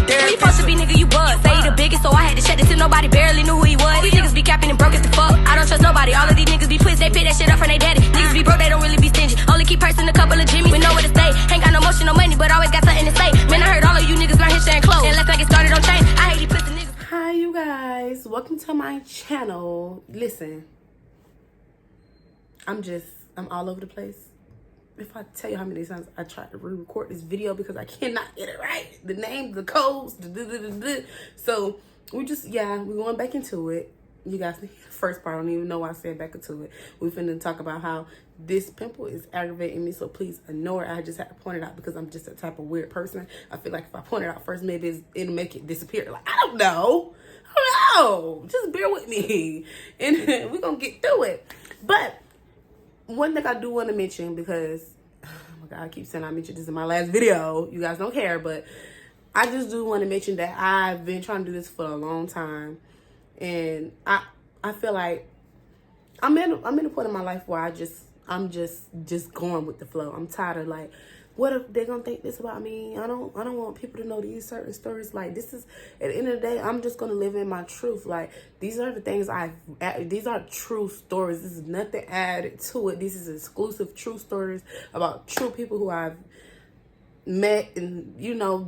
a therapist. You supposed to be nigga, you bug. Say he the biggest, so I had to shut it till nobody barely knew who he was. These niggas be capping and broke as the fuck. I don't trust nobody. All of these niggas be pussy, they pick that shit up from they daddy. Niggas be broke, they don't really be stingy. Only keep pursing a couple of Jimmys. We know where to stay. Ain't got no motion, no money, but always got something to say. Man, I heard all of you niggas learn his shit and clothes. And let's not get started on change. I hate these pussy niggas. Hi, you guys. Welcome to my channel. Listen, I'm all over the place. If I tell you how many times I tried to re-record this video because I cannot get it right. The names, the codes, so we're going back into it. You guys, the first part, I don't even know why I said back into it. We finna talk about how this pimple is aggravating me, so please ignore it. I just had to point it out because I'm just a type of weird person. I feel like if I point it out first, maybe it'll make it disappear. Like, I don't know. Just bear with me. And we're gonna get through it. But one thing I do want to mention, because, oh my God, I keep saying I mentioned this in my last video. You guys don't care, but I just do want to mention that I've been trying to do this for a long time. And I feel like I'm in a point in my life where I'm just going with the flow. I'm tired of like, what if they're gonna think this about me? I don't want people to know these certain stories. Like, this is, at the end of the day, I'm just gonna live in my truth. Like, these are the things these are true stories. This is nothing added to it. This is exclusive true stories about true people who I've met, and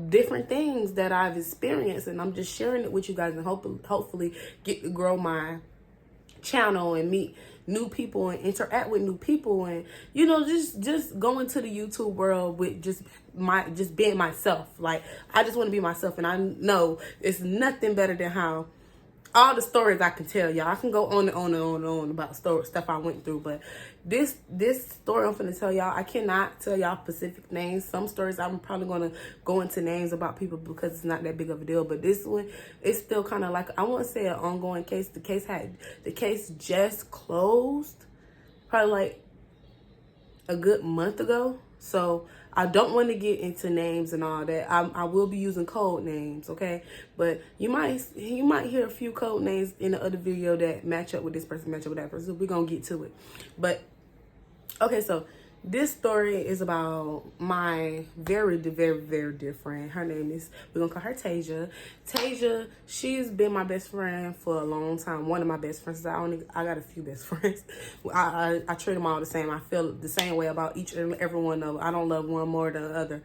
different things that I've experienced, and I'm just sharing it with you guys, and hopefully get to grow my channel and meet new people and interact with new people, and just go into the YouTube world with just being myself. Like, I just want to be myself, and I know it's nothing better than how all the stories I can tell y'all. I can go on and on and on and on about stuff I went through, but this story I'm finna tell y'all, I cannot tell y'all specific names. Some stories I'm probably gonna go into names about people because it's not that big of a deal, but this one, it's still kind of like, I won't say an ongoing case. The case just closed probably like a good month ago, so I don't want to get into names and all that. I will be using code names, okay? But you might hear a few code names in the other video that match up with this person, match up with that person. So we're gonna get to it. But okay, so this story is about my very, very, very dear friend. Her name is, we're gonna call her Tasia. Tasia, she's been my best friend for a long time. One of my best friends. I got a few best friends. I treat them all the same. I feel the same way about each and every one of them. I don't love one more than the other.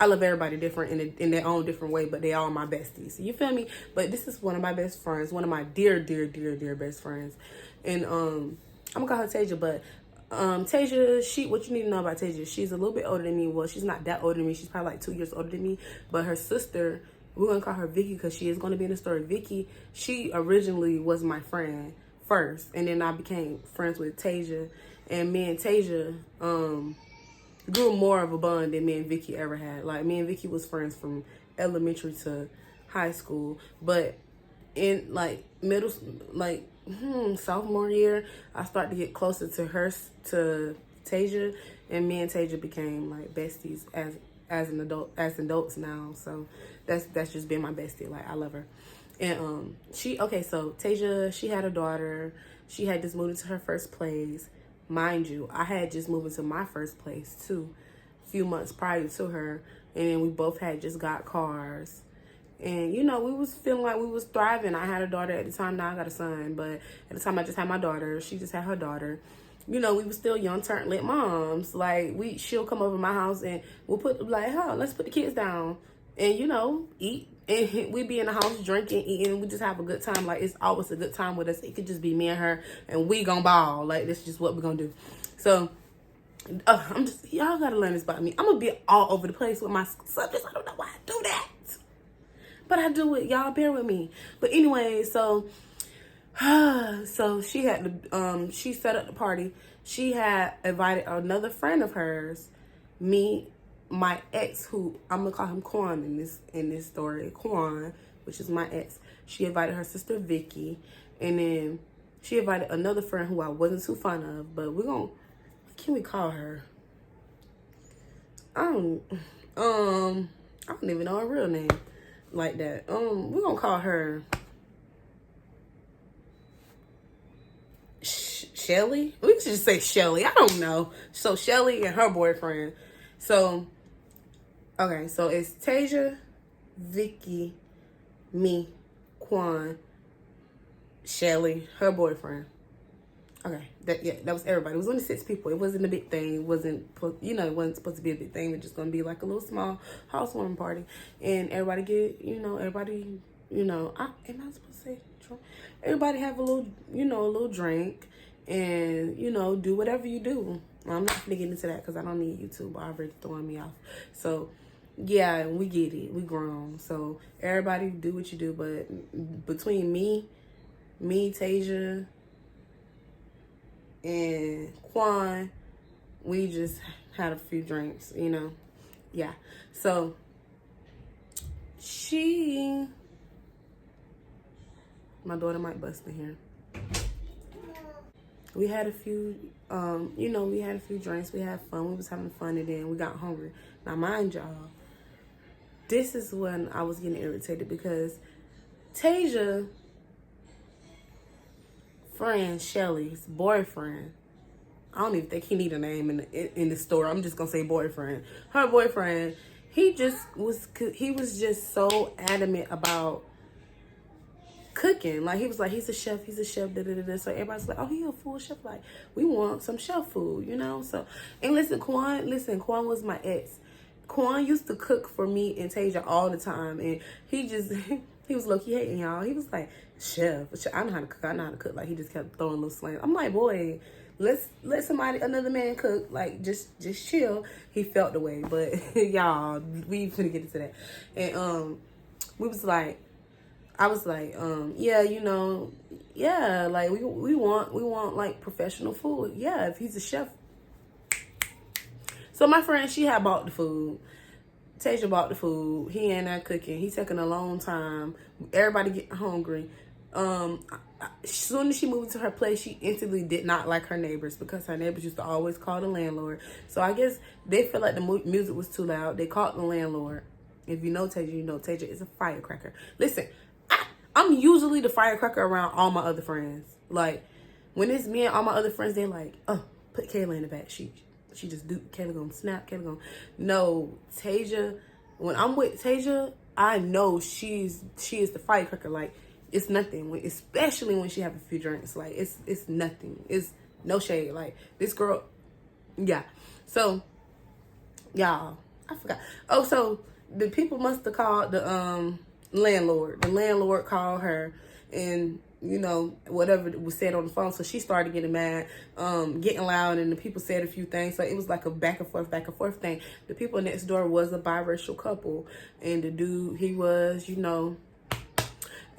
I love everybody different in their own different way, but they all my besties. You feel me? But this is one of my best friends, one of my dear, dear, dear, dear best friends. And I'm gonna call her Tasia, but Tasia, what you need to know about Tasia, she's a little bit older than me. Well, she's not that older than me. She's probably like 2 years older than me. But her sister, we're going to call her Vicky because she is going to be in the story. Vicky, she originally was my friend first. And then I became friends with Tasia. And me and Tasia grew more of a bond than me and Vicky ever had. Like, me and Vicky was friends from elementary to high school. But in like sophomore year, I started to get closer to Tasia, and me and Tasia became like besties as adults now. So that's just been my bestie. Like, I love her. And so Tasia, she had a daughter. She had just moved into her first place. Mind you, I had just moved into my first place too, a few months prior to her, and we both had just got cars. And, we was feeling like we was thriving. I had a daughter at the time. Now I got a son. But at the time, I just had my daughter. She just had her daughter. We were still young, lit moms. Like, she'll come over to my house and we'll let's put the kids down and, eat. And we be in the house drinking, eating. We just have a good time. Like, it's always a good time with us. It could just be me and her, and we gonna ball. Like, this is just what we're gonna do. So, y'all gotta learn this about me. I'm gonna be all over the place with my subjects. I don't know why I do that, but I do it. Y'all bear with me. But anyway, so she had she set up the party. She had invited another friend of hers, me, my ex, who I'm gonna call him Quan in this story, Quan, which is my ex. She invited her sister Vicky, and then she invited another friend who I wasn't too fond of, but what can we call her? I don't even know her real name like that. We're gonna call her Shelly. We should just say Shelly. I don't know. So Shelly and her boyfriend. So okay, so it's Tasia, Vicky, me, Quan, Shelly, her boyfriend. Okay, that was everybody. It was only 6 people. It wasn't a big thing. It wasn't, it wasn't supposed to be a big thing. It was just gonna be like a little small housewarming party, and everybody get, everybody, am I supposed to say drink? Everybody have a little, a little drink, and do whatever you do. I'm not gonna get into that because I don't need YouTube already throwing me off. So yeah, we get it. We grown. So everybody do what you do, but between me, Tasia, and Quan, we just had a few drinks, Yeah. So my daughter might bust in here. We had a few, we had a few drinks. We had fun. We was having fun, and then we got hungry. Now, mind y'all, this is when I was getting irritated because Tasia friend Shelly's boyfriend, I don't even think he need a name in the store. I'm just gonna say boyfriend. Her boyfriend, he was just so adamant about cooking. Like, he was like, he's a chef, da da da da. So everybody's like, oh, he a full chef. Like, we want some chef food, So, and listen, Quan was my ex. Quan used to cook for me and Tasia all the time, and he was low-key hating y'all. He was like, chef, I know how to cook. Like, he just kept throwing little slams. I'm like, boy, let another man cook. Like, just chill. He felt the way, but y'all, we finna get into that. And I was like, yeah, like we want like professional food. Yeah, if he's a chef. So my friend, she had bought the food. Tasia bought the food. He ain't there cooking. He's taking a long time. Everybody getting hungry. As soon as she moved to her place, she instantly did not like her neighbors because her neighbors used to always call the landlord. So I guess they felt like the music was too loud. They called the landlord. If you know Tasia, you know Tasia is a firecracker. Listen, I'm usually the firecracker around all my other friends. Like, when it's me and all my other friends, they're like, oh, put Kayla in the back. She just do, Kayla gonna snap, Kayla gonna, no, Tasia, when I'm with Tasia, I know she is the firecracker. Like, it's nothing, especially when she have a few drinks. Like, it's nothing. It's no shade. Like, this girl, yeah. So, y'all, I forgot. Oh, so the people must have called the landlord. The landlord called her, and whatever was said on the phone. So she started getting mad, getting loud, and the people said a few things. So it was like a back and forth thing. The people next door was a biracial couple, and the dude, he was,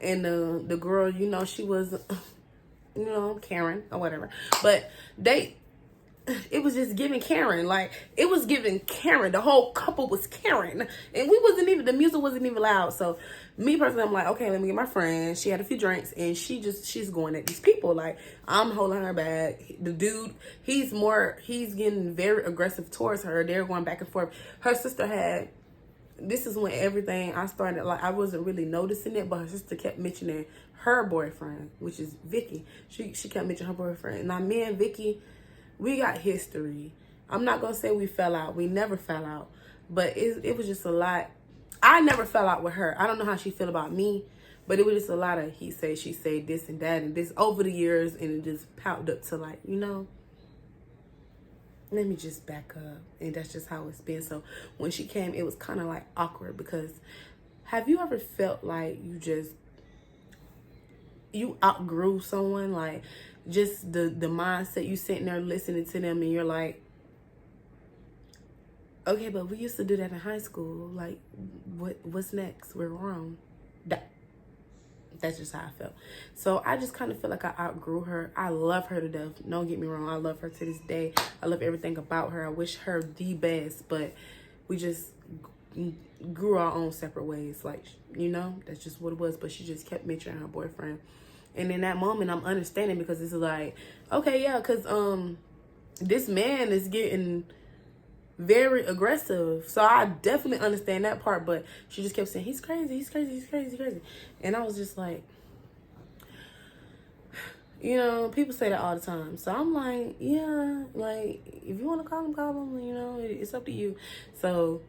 and the girl, she was, Karen or whatever. But it was just giving Karen. Like, it was giving Karen. The whole couple was Karen. And the music wasn't even loud. So me personally, I'm like, okay, let me get my friend. She had a few drinks, and she's going at these people. Like, I'm holding her back. The dude, he's getting very aggressive towards her. They're going back and forth. Her sister this is when everything, I started, like, I wasn't really noticing it, but her sister kept mentioning her boyfriend, which is Vicky. She kept mentioning her boyfriend. Now, me and Vicky, we got history. I'm not going to say we fell out. We never fell out. But it was just a lot. I never fell out with her. I don't know how she feel about me. But it was just a lot of he say, she say, this and that and this over the years. And it just piled up to, like, let me just back up. And that's just how it's been. So when she came, it was kind of like awkward. Because have you ever felt like you outgrew someone? Like, just the mindset, you sitting there listening to them and you're like, okay, but we used to do that in high school. Like, what's next? We're grown. That's just how I felt. So I just kind of feel like I outgrew her. I love her to death. Don't get me wrong. I love her to this day. I love everything about her. I wish her the best, but we just grew our own separate ways. Like, that's just what it was. But she just kept mentioning her boyfriend. And in that moment, I'm understanding because it's like, okay, yeah, because this man is getting very aggressive. So I definitely understand that part. But she just kept saying, he's crazy, he's crazy, he's crazy, he's crazy. And I was just like, people say that all the time. So I'm like, yeah, like, if you want to call him, it's up to you. So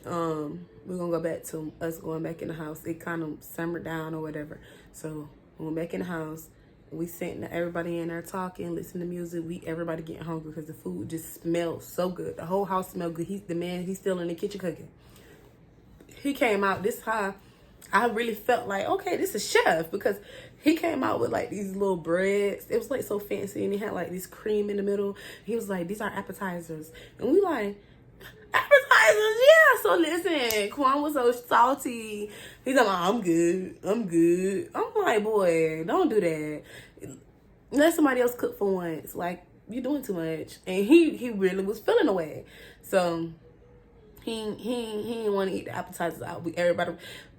we're gonna go back to us going back in the house. It kind of simmered down or whatever. So we went back in the house. We sitting, everybody in there talking, listening to music. Everybody getting hungry because the food just smelled so good. The whole house smelled good. He's still in the kitchen cooking. He came out this high. I really felt like, okay, this is chef, because he came out with like these little breads. It was like so fancy, and he had like this cream in the middle. He was like, these are appetizers. And we like, appetizers, yeah. So listen, Quan was so salty. He's like, I'm good. I'm like, boy, don't do that. Let somebody else cook for once. Like, you're doing too much. And he really was feeling away. So he didn't want to eat the appetizers out. Everybody,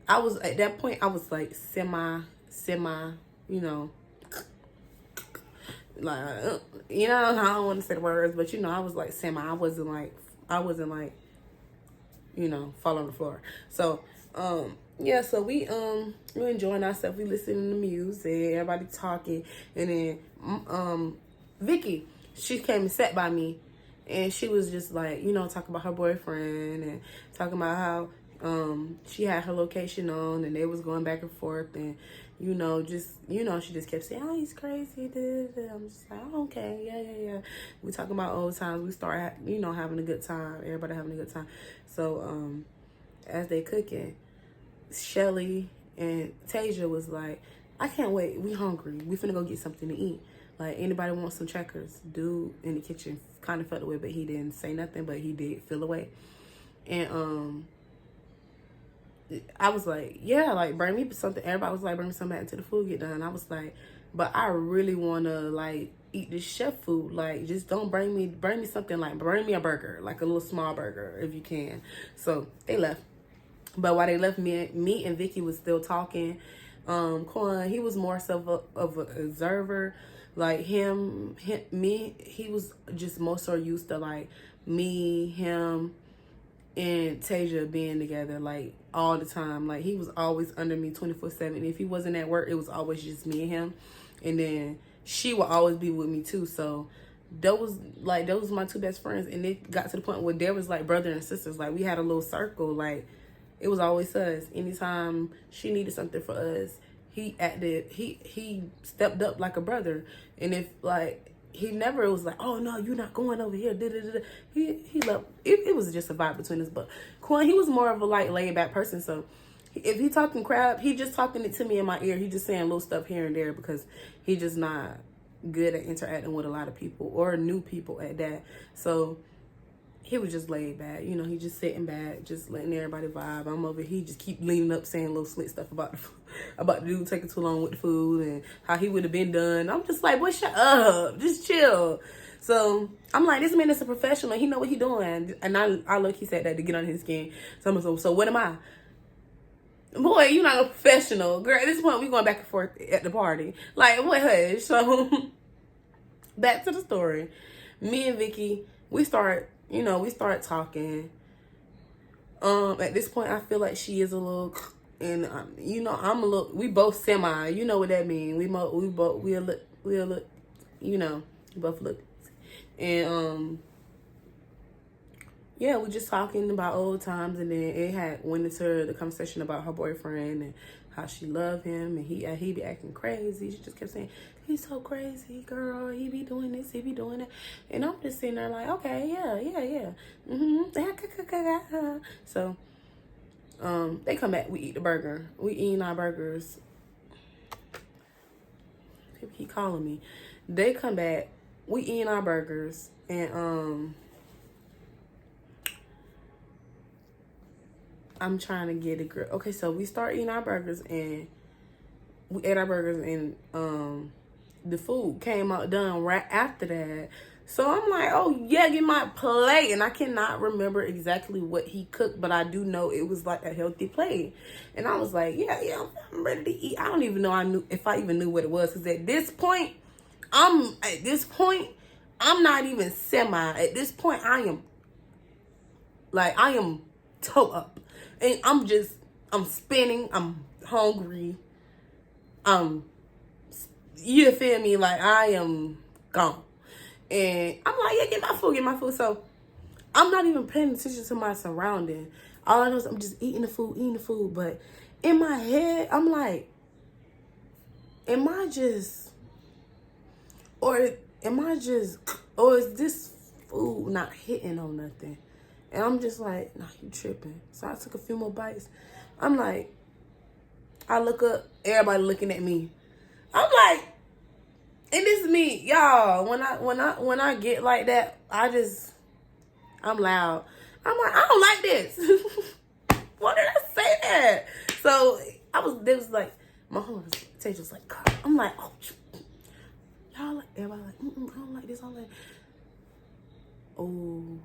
I was at that point, I was like semi, you know, like, you know, I don't want to say the words, but you know, I was like semi. I wasn't like, you know, fall on the floor. So, yeah, so we enjoying ourselves. We listening to music, everybody talking, and then Vicky, she came and sat by me, and she was just like, you know, talking about her boyfriend and talking about how she had her location on, and they was going back and forth, and you know, she just kept saying, oh, he's crazy. I'm just like, oh, okay, yeah. We talking about old times. We start, you know, having a good time. Everybody having a good time. So, as they cooking, Shelly and Tasia was like, I can't wait. We hungry. We finna go get something to eat. Like, anybody want some checkers? Dude in the kitchen kind of felt away, but he didn't say nothing, but he did feel away. And, I was like, yeah, like, bring me something. Everybody was like, bring me something back until the food get done. I was like, but I really want to, like, eat this chef food. Like, just don't bring me something, like, bring me a burger, like a little small burger if you can. So they left. But while they left, me and Vicky was still talking. Quan, he was more so of an observer. Like, me, he was just more so used to, like, me, him, and Tasia being together, like, all the time. Like, he was always under me 24/7. If he wasn't at work, it was always just me and him. And then she would always be with me too. So those was my two best friends. And it got to the point where there was like brother and sisters. Like, we had a little circle. Like, it was always us. Anytime she needed something for us, he stepped up like a brother. And if like, he never was like, oh no, you're not going over here. He loved it. It was just a vibe between us. But Quan, he was more of a like laid back person. So if he talking crap, he just talking it to me in my ear. He just saying little stuff here and there, because he just not good at interacting with a lot of people, or new people at that. So he was just laid back, you know. He just sitting back, just letting everybody vibe. I'm over. He just keep leaning up, saying little slick stuff about the dude taking too long with the food and how he would have been done. I'm just like, boy, shut up, just chill. So I'm like, this man is a professional. He know what he doing. And I look, he said that to get on his skin. So what am I? Boy, you're not a professional, girl. At this point, we going back and forth at the party. Like, what, hush? So back to the story. Me and Vicky, we start talking. At this point, I feel like she is a little, and you know, I'm a little. We both semi. You know what that means. We both look. You know, we both look, and yeah, we just talking about old times, and then it had went into the conversation about her boyfriend and how she loved him, and he be acting crazy. She just kept saying, he's so crazy, girl. He be doing this, he be doing that. And I'm just sitting there like, okay, yeah. So, they come back, we eat the burger. We eating our burgers. People keep calling me. They come back, we eating our burgers, and, I'm trying to get a grip. Okay, so we start eating our burgers, and we ate our burgers, and the food came out done right after that. So I'm like, oh yeah, get my plate. And I cannot remember exactly what he cooked, but I do know it was like a healthy plate. And I was like, yeah, I'm ready to eat. I don't even know if I even knew what it was, because at this point, I'm not even semi. At this point, I am toe up. And I'm spinning, I'm hungry, you feel me? Like, I am gone. And I'm like, yeah, get my food. So I'm not even paying attention to my surrounding. All I know is I'm just eating the food. But in my head, I'm like, am I just, or is this food not hitting on nothing? And I'm just like, nah, you tripping. So I took a few more bites. I'm like, I look up, everybody looking at me. I'm like, and this is me, y'all. When I get like that, I'm loud. I'm like, I don't like this. Why did I say that? So there was like, my whole stage was like, God. I'm like, oh, y'all like, everybody like, I don't like this. I'm like, oh,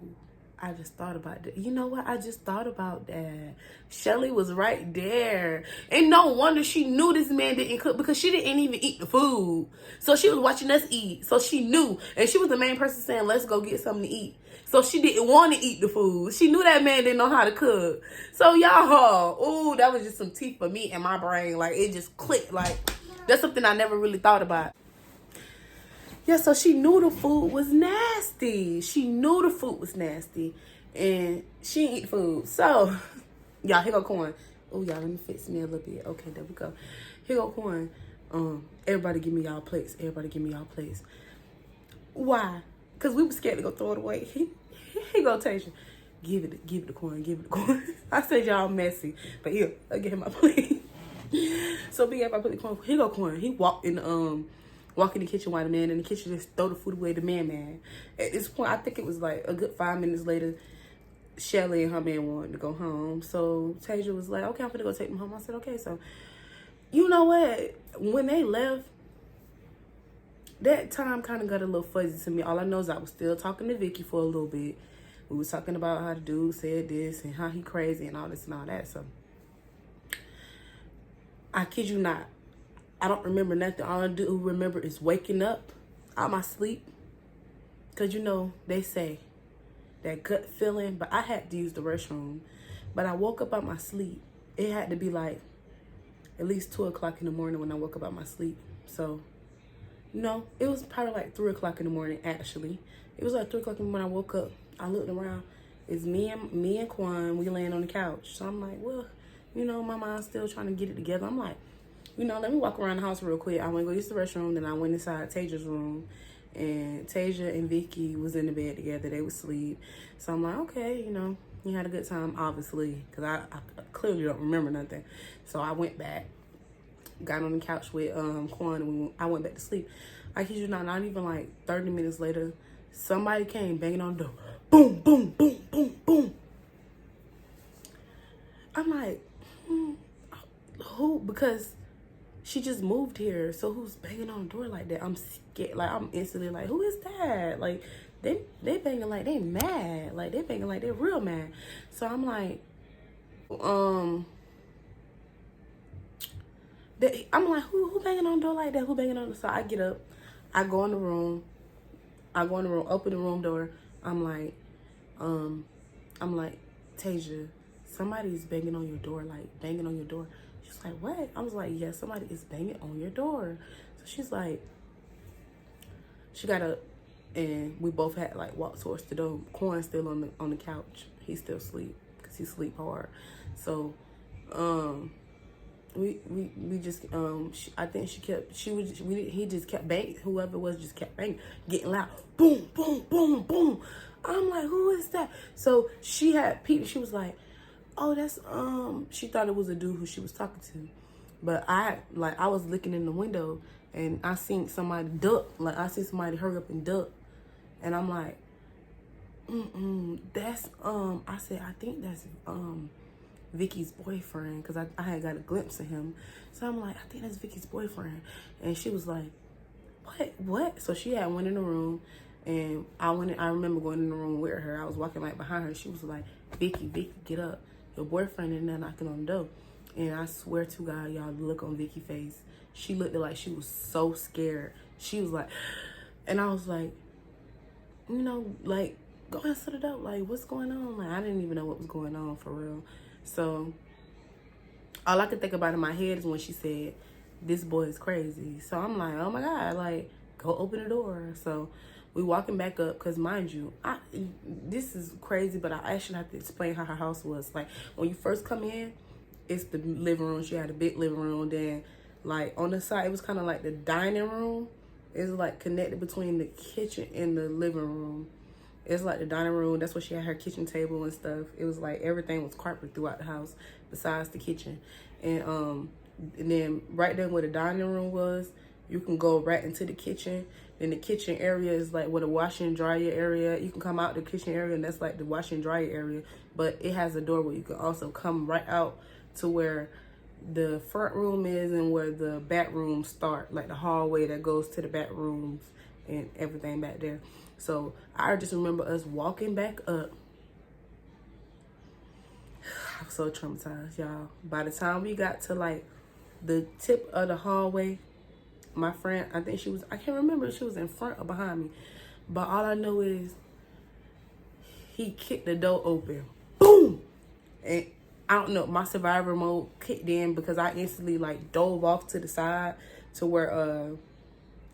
I just thought about that. You know what? I just thought about that. Shelly was right there. And no wonder she knew this man didn't cook, because she didn't even eat the food. So she was watching us eat. So she knew. And she was the main person saying, let's go get something to eat. So she didn't want to eat the food. She knew that man didn't know how to cook. So y'all, ooh, that was just some teeth for me in my brain. Like, it just clicked. Like, that's something I never really thought about. Yeah, so she knew the food was nasty. And she didn't eat the food. So, y'all, here go corn. Oh, y'all, let me fix me a little bit. Okay, there we go. Here go corn. Everybody give me y'all plates. Why? Because we were scared to go throw it away. He go Tasha. Give it the corn. I said y'all messy. But here, I get him my plate. So big everybody put the corn. Here go corn. He walked in the kitchen while the man in the kitchen just throw the food away. The man. At this point, I think it was like a good 5 minutes later, Shelly and her man wanted to go home. So Tasia was like, okay, I'm gonna go take them home. I said, okay. So you know what? When they left, that time kind of got a little fuzzy to me. All I know is I was still talking to Vicky for a little bit. We was talking about how the dude said this and how he crazy and all this and all that. So I kid you not, I don't remember nothing. All I do remember is waking up out my sleep. Because, you know, they say that gut feeling. But I had to use the restroom. But I woke up out my sleep. It had to be like at least 2 o'clock in the morning when I woke up out my sleep. So, no, it was probably like 3 o'clock in the morning, actually. It was like 3 o'clock in the morning. I woke up. I looked around. It's me and Quan. We laying on the couch. So I'm like, well, you know, my mind's still trying to get it together. I'm like, you know, let me walk around the house real quick. I went to go use the restroom. Then I went inside Tasia's room. And Tasia and Vicky was in the bed together. They would sleep. So I'm like, okay, you know, you had a good time, obviously. Because I clearly don't remember nothing. So I went back. Got on the couch with Quan. And I went back to sleep. I kid you not even like 30 minutes later, somebody came banging on the door. Boom, boom, boom, boom, boom. I'm like, who? Because she just moved here. So who's banging on the door like that? I'm scared. Like, I'm instantly like, who is that? Like, they banging like they mad. Like, they banging like they're real mad. So I'm like, I'm like, who banging on the door like that? Who banging on the door? So I get up. I go in the room. Open the room door. I'm like, Tasia, somebody's banging on your door, like banging on your door. She's like, what? I was like, yeah, somebody is banging on your door. So she's like, she got up, and we both had like walked towards the door. Corn's still on the couch. He still sleep because he sleep hard. So, we just I think he just kept banging. Whoever it was just kept banging, getting loud. Boom, boom, boom, boom. I'm like, who is that? So she had peeped. She was like, oh, that's she thought it was a dude who she was talking to. But I was looking in the window and I seen somebody duck. Like, I seen somebody hurry up and duck. And I'm like, that's I said, I think that's Vicky's boyfriend, because I had got a glimpse of him. So I'm like, I think that's Vicky's boyfriend. And she was like, what? So she had went in the room, and I remember going in the room with her. I was walking right behind her. She was like, Vicky, get up. Your boyfriend in there knocking on the door. And I swear to God, y'all, the look on Vicky's face. She looked like she was so scared. She was like, and I was like, you know, like, go answer the door. Like, what's going on? Like, I didn't even know what was going on for real. So all I could think about in my head is when she said, this boy is crazy. So I'm like, oh my God, like, go open the door. So We walking back up, because mind you, this is crazy, but I actually have to explain how her house was. Like, when you first come in, it's the living room. She had a big living room. Then, like, on the side, it was kind of like the dining room. It's like connected between the kitchen and the living room. It's like the dining room. That's where she had her kitchen table and stuff. It was like everything was carpet throughout the house besides the kitchen. And then right there where the dining room was, you can go right into the kitchen. And the kitchen area is like where the washer and dryer area. You can come out the kitchen area, and that's like the washer and dryer area. But it has a door where you can also come right out to where the front room is and where the back rooms start, like the hallway that goes to the back rooms and everything back there. So I just remember us walking back up. I was so traumatized, y'all. By the time we got to like the tip of the hallway, my friend, I can't remember if she was in front or behind me, but all I know is he kicked the door open. Boom! And I don't know, my survivor mode kicked in because I instantly like dove off to the side to where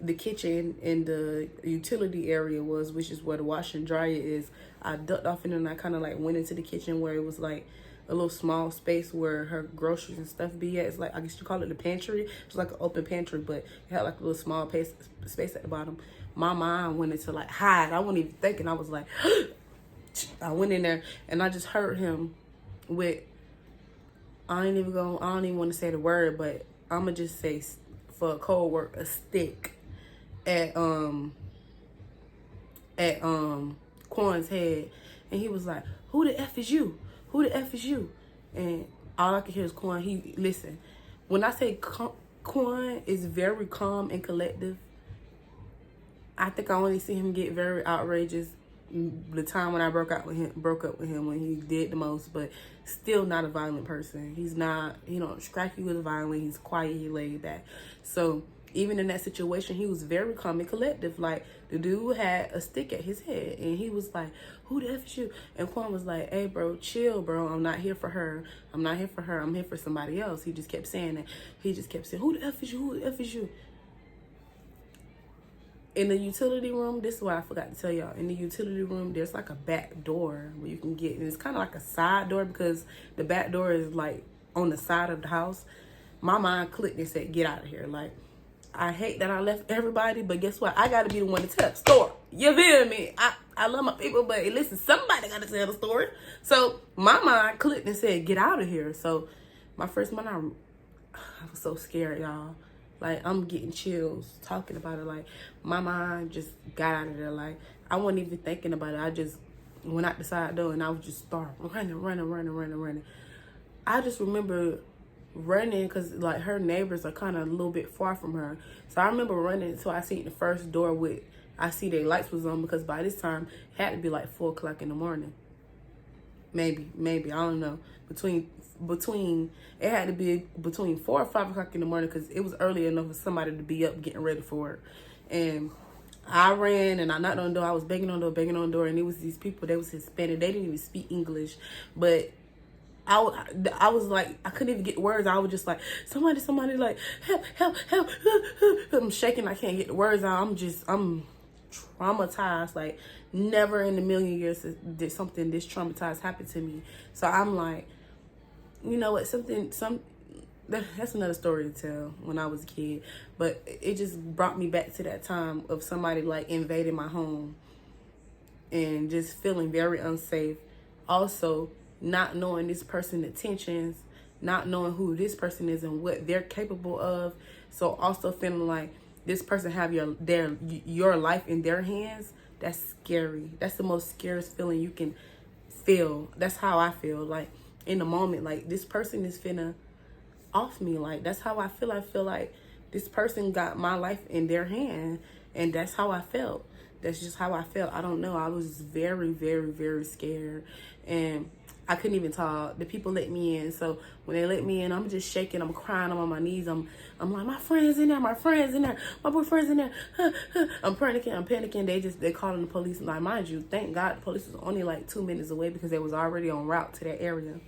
the kitchen and the utility area was, which is where the washer and dryer is. I ducked off and then I kind of like went into the kitchen where it was like a little small space where her groceries and stuff be at. It's like, I guess you call it the pantry. It's like an open pantry, but it had like a little small space at the bottom. My mind went into like hide. I wasn't even thinking. I was like, I went in there and I just heard him with, I don't even want to say the word, but I'm gonna just say for a code word, a stick at Quan's head. And he was like, who the F is you? Who the F is you? And all I could hear is Quan. Listen, when I say Quan is very calm and collective, I think I only see him get very outrageous the time when I broke up with him when he did the most, but still not a violent person. He's not, strike you with violence. He's quiet, he laid back. So even in that situation, he was very calm and collective. Like, the dude had a stick at his head, and he was like, who the F is you? And Quan was like, hey, bro, chill, bro. I'm not here for her. I'm not here for her. I'm here for somebody else. He just kept saying that. He just kept saying, who the F is you? Who the F is you? In the utility room, this is what I forgot to tell y'all. In the utility room, there's like a back door where you can get, and it's kind of like a side door because the back door is like on the side of the house. My mind clicked and said, get out of here. Like, I hate that I left everybody, but guess what? I got to be the one to tell the story. You feel me? I love my people, but listen, somebody got to tell the story. So my mind clicked and said, get out of here. So my first month, I was so scared, y'all. Like, I'm getting chills talking about it. Like, my mind just got out of there. Like, I wasn't even thinking about it. I just went out the side door and I was just start running. I just remember running because, like, her neighbors are kind of a little bit far from her. So I remember running until I seen the first door I see their lights was on, because by this time, it had to be like 4 o'clock in the morning. Maybe, I don't know. It had to be between 4 or 5 o'clock in the morning because it was early enough for somebody to be up getting ready for it. And I ran and I knocked on the door. I was banging on the door, and it was these people. They was Hispanic. They didn't even speak English, but I was like, I couldn't even get the words. I was just like, somebody, like, help. I'm shaking. I can't get the words out. I'm traumatized. Like, never in a million years did something this traumatized happen to me. So I'm like, you know what, that's another story to tell when I was a kid. But it just brought me back to that time of somebody like invading my home and just feeling very unsafe. Also, not knowing this person's intentions, not knowing who this person is and what they're capable of. So also feeling like this person have your life in their hands. That's scary. That's the most scariest feeling you can feel. That's how I feel. Like, in the moment, like, this person is finna off me. Like, that's how I feel. I feel like this person got my life in their hand, and that's how I felt. That's just how I felt. I don't know. I was very, very, very scared, and I couldn't even talk. The people let me in. So when they let me in, I'm just shaking. I'm crying. I'm on my knees. I'm like, my friend's in there. My boyfriend's in there. I'm panicking. They calling the police. Like, mind you, thank God the police was only like 2 minutes away because they was already en route to that area.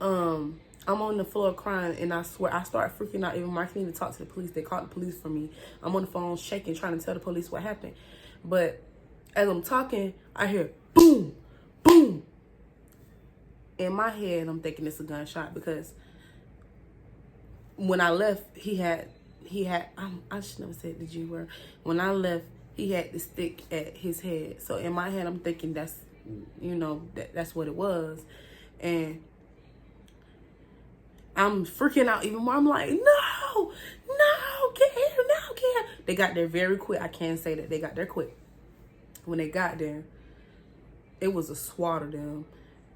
I'm I'm on the floor crying, and I swear I start freaking out. Even Mark needed to talk to the police. They called the police for me. I'm on the phone shaking, trying to tell the police what happened. But as I'm talking, I hear boom, boom. In my head, I'm thinking it's a gunshot because when I left, he had. I should never said the G word. When I left, he had the stick at his head. So in my head, I'm thinking that's, that's what it was, and I'm freaking out even more. I'm like, no, get here, no, get here. They got there very quick. I can't say that they got there quick. When they got there, it was a SWAT of them,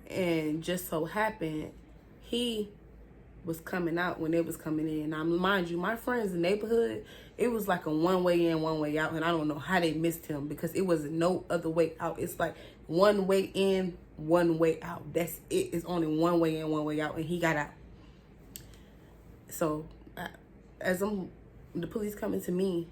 and just so happened, he was coming out when they was coming in. Now, mind you, my friends in the neighborhood, it was like a one way in, one way out, and I don't know how they missed him because it was no other way out. It's like one way in, one way out. That's it. It's only one way in, one way out, and he got out. So, as the police coming to me,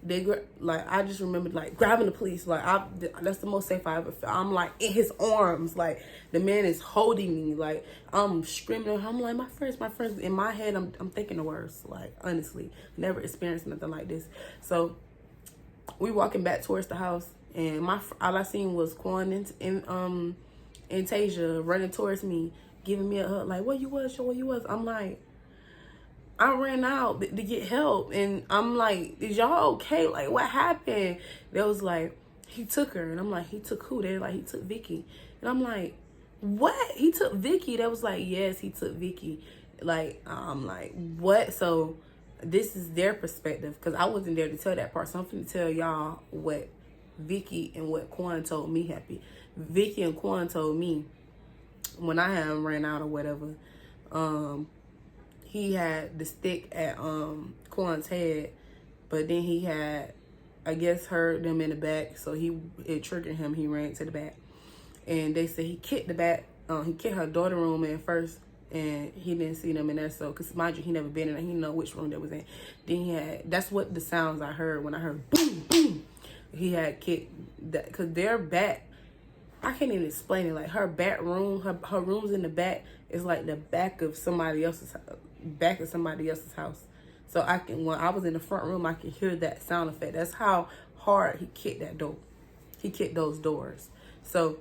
I just remember grabbing the police. That's the most safe I ever felt. I'm like in his arms, like the man is holding me, like I'm screaming. I'm like, my friends. In my head, I'm thinking the worst. Like, honestly, never experienced nothing like this. So we walking back towards the house, and all I seen was Quan and Tasia running towards me, giving me a hug, like, where you was? I'm like, I ran out to get help, and I'm like, is y'all okay? Like, what happened? They was like, he took her, and I'm like, he took who? They're like, he took Vicky, and I'm like, what? He took Vicky? They was like, yes, he took Vicky. Like, I'm like, what? So this is their perspective, because I wasn't there to tell that part. So I'm finna tell y'all what Vicky and what Quan told me happened. Vicky and Quan told me when I had ran out or whatever, he had the stick at Quan's head, but then he had, I guess, hurt them in the back, so it triggered him. He ran to the back, and they said he kicked the back. He kicked her daughter room in first, and he didn't see them in there. So, cause mind you, he never been in there. He didn't know which room they was in. Then that's what the sounds I heard when I heard boom, boom. He had kicked that, cause their back, I can't even explain it. Like, her back room, her room's in the back is like the back of somebody else's house. So when I was in the front room, I could hear that sound effect. That's how hard he kicked that door. He kicked those doors. So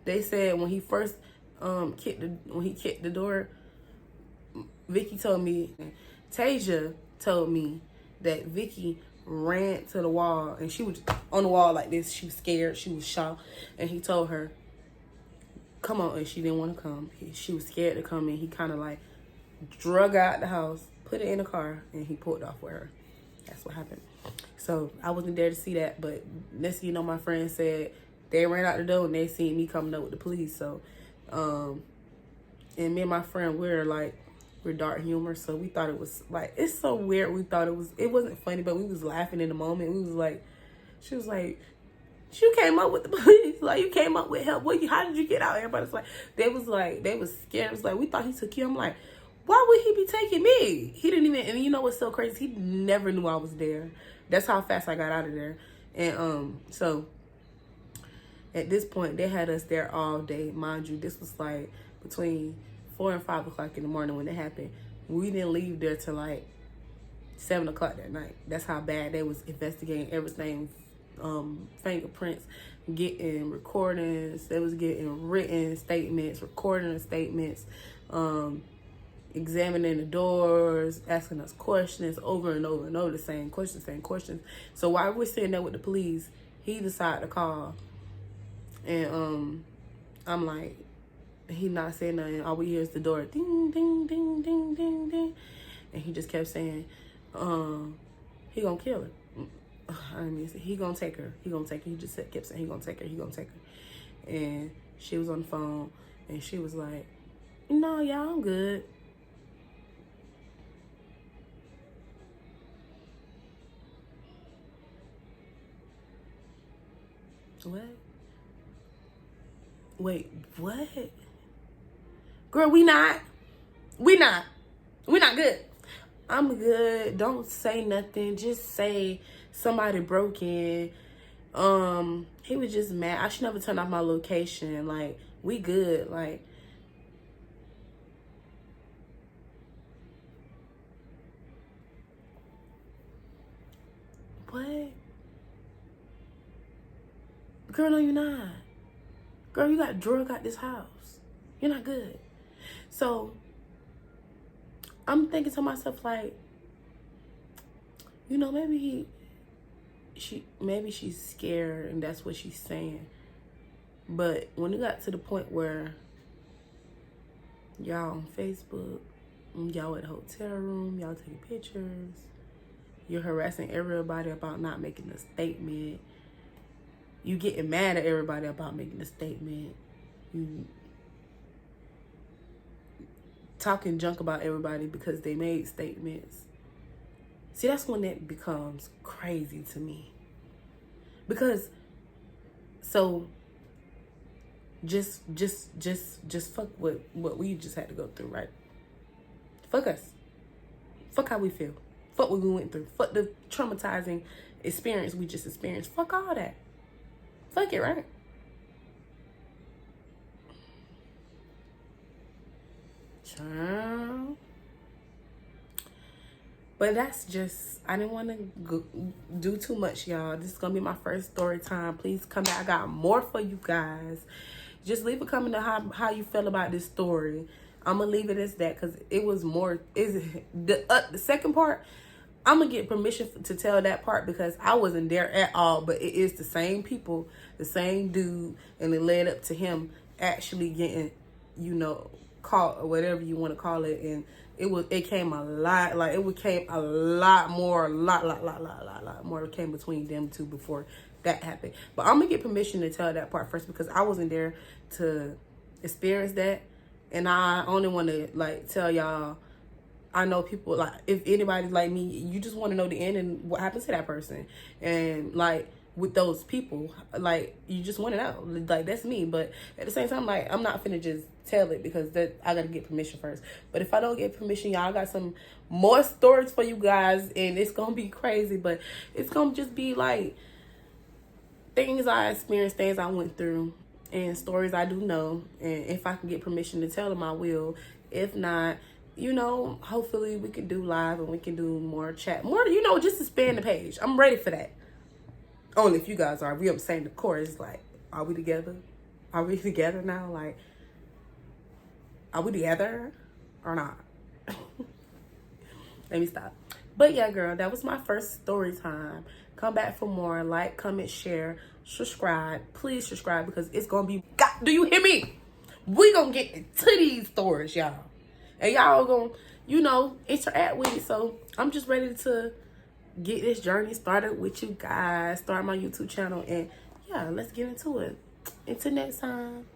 they said when he first kicked the door, Vicky told me, Tasia told me that Vicky ran to the wall, and she was on the wall like this. She was scared. She was shocked. And he told her, come on. And she didn't want to come. She was scared to come in. He kind of like drug her out the house, put it in the car, and he pulled off with her. That's what happened. So I wasn't there to see that, but next thing you know, my friend said they ran out the door and they seen me coming up with the police. So, and me and my friend, we're dark humor, so we thought it was like, it's so weird. We thought it wasn't funny, but we was laughing in the moment. We was like, she was like, you came up with the police, like, you came up with help. How did you get out? Everybody's like, they was scared. It was like, we thought he took you. I'm like, why would he be taking me? He didn't even, and you know what's so crazy? He never knew I was there. That's how fast I got out of there. And so at this point, they had us there all day. Mind you, this was like between 4 and 5 o'clock in the morning when it happened. We didn't leave there till like 7 o'clock that night. That's how bad they was investigating everything. Fingerprints, getting recordings. They was getting written statements, recording statements, examining the doors, asking us questions over and over and over, the same questions. So while we're sitting there with the police, he decided to call. And I'm like, he not saying nothing. All we hear is the door ding, ding, ding, ding, ding, ding. And he just kept saying, he gonna kill her. I mean, he gonna take her. He gonna take her. He just kept saying he gonna take her. He gonna take her. And she was on the phone, and she was like, no, y'all, I'm good. What? Wait, what? Girl, we not good. I'm good. Don't say nothing. Just say somebody broke in. He was just mad. I should never turn off my location. Like, we good. Like, Girl, no, you're not. Girl, you got drug out this house. You're not good. So I'm thinking to myself, like, you know, maybe she's scared and that's what she's saying. But when it got to the point where y'all on Facebook, y'all at the hotel room, y'all taking pictures, you're harassing everybody about not making a statement, you getting mad at everybody about making a statement, you talking junk about everybody because they made statements. See, that's when it becomes crazy to me. Because, so, just fuck what we just had to go through, right? Fuck us. Fuck how we feel. Fuck what we went through. Fuck the traumatizing experience we just experienced. Fuck all that. Fuck it, right? Child. But that's just, I didn't want to do too much, y'all. This is going to be my first story time. Please come back. I got more for you guys. Just leave a comment on how you feel about this story. I'm going to leave it as that because it was more, the second part, I'm going to get permission to tell that part because I wasn't there at all. But it is the same people, the same dude, and it led up to him actually getting, you know, caught or whatever you want to call it. And it came a lot, like it became a lot more, a lot more came between them two before that happened. But I'm gonna get permission to tell that part first because I wasn't there to experience that, and I only want to like tell y'all. I know people, like, if anybody's like me, you just want to know the end and what happens to that person, and like with those people, like you just want to know, like that's me. But at the same time, like I'm not finna just tell it because that I gotta get permission first. But if I don't get permission, y'all, I got some more stories for you guys, and it's gonna be crazy, but it's gonna just be like things I experienced, things I went through, and stories I do know. And if I can get permission to tell them, I will. If not, you know, hopefully we can do live and we can do more chat, more, you know, just to expand the page. I'm ready for that. Only if you guys are. We up saying the chorus, like, are we together? Are we together now? Like, are we together or not? Let me stop. But yeah, girl, that was my first story time. Come back for more. Like, comment, share, subscribe. Please subscribe because it's gonna be, God, do you hear me? We gonna get into these stories, y'all. And y'all gonna, you know, interact with it. So I'm just ready to get this journey started with you guys. Start my YouTube channel. And yeah, let's get into it. Until next time.